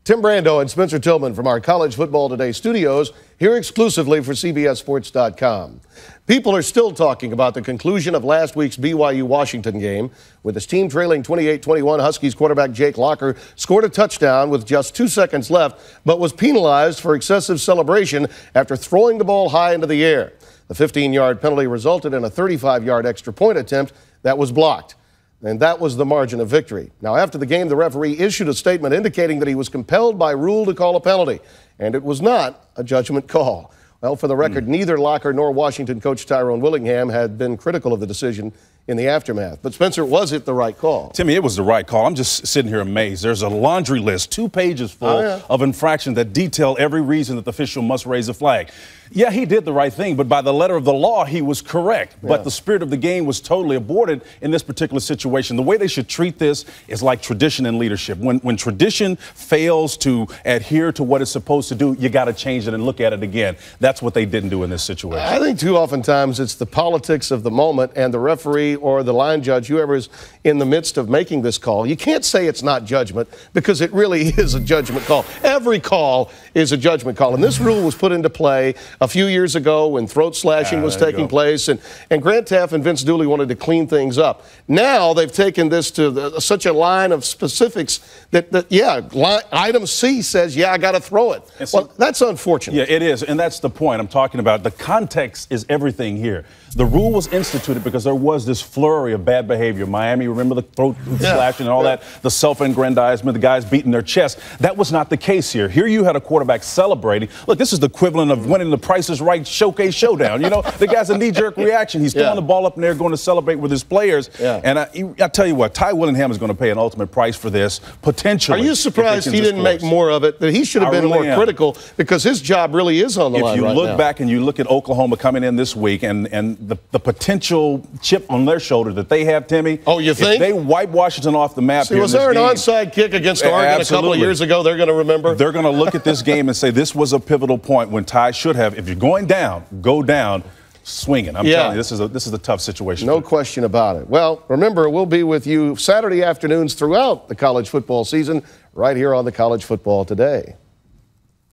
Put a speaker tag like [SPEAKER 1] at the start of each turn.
[SPEAKER 1] Tim Brando and Spencer Tillman from our College Football Today studios, here exclusively for CBSSports.com. People are still talking about the conclusion of last week's BYU-Washington game. With his team trailing 28-21, Huskies quarterback Jake Locker scored a touchdown with just 2 seconds left, but was penalized for excessive celebration after throwing the ball high into the air. The 15-yard penalty resulted in a 35-yard extra point attempt that was blocked. And that was the margin of victory. Now, after the game, the referee issued a statement indicating that he was compelled by rule to call a penalty, and it was not a judgment call. Well, for the record, neither Locker nor Washington coach Tyrone Willingham had been critical of the decision in the aftermath. But, Spencer, was it the right call?
[SPEAKER 2] Timmy, it was the right call. I'm just sitting here amazed. There's a laundry list, 2 pages full of infractions that detail every reason that the official must raise a flag. Yeah, he did the right thing, but by the letter of the law, he was correct. But the spirit of the game was totally aborted in this particular situation. The way they should treat this is like tradition and leadership. When tradition fails to adhere to what it's supposed to do, you got to change it and look at it again. That's what they didn't do in this situation.
[SPEAKER 1] I think too oftentimes it's the politics of the moment, and the referee or the line judge, whoever is in the midst of making this call, you can't say it's not judgment, because it really is a judgment call. Every call is a judgment call. And this rule was put into play a few years ago when throat slashing was taking place, and Grant Teaff and Vince Dooley wanted to clean things up. Now they've taken this to such a line of specifics that item C says, I got to throw it. Well, that's unfortunate.
[SPEAKER 2] Yeah, it is, and that's the point I'm talking about. The context is everything here. The rule was instituted because there was this flurry of bad behavior. Miami, remember the throat slashing and all that, the self-aggrandizement, the guys beating their chest. That was not the case here. Here you had a quarterback celebrating. Look, this is the equivalent of winning the Price is Right showcase showdown. You know, the guy's a knee-jerk reaction. He's throwing the ball up in there, going to celebrate with his players. And I tell you what, Ty Willingham is going to pay an ultimate price for this, potentially.
[SPEAKER 1] Are you surprised he didn't make more of it? That he should have been more critical, because his job really is on the line right now.
[SPEAKER 2] If you look back and you look at Oklahoma coming in this week and the potential chip on their shoulder that they have, Timmy.
[SPEAKER 1] Oh, you think?
[SPEAKER 2] If they wipe Washington off the map
[SPEAKER 1] was there an onside kick against Oregon a couple of years ago they're going to remember?
[SPEAKER 2] They're going to look at this game and say this was a pivotal point when Ty should have, if you're going down, go down swinging. I'm telling you, this is a tough situation.
[SPEAKER 1] No question about it. Well, remember, we'll be with you Saturday afternoons throughout the college football season right here on the College Football Today.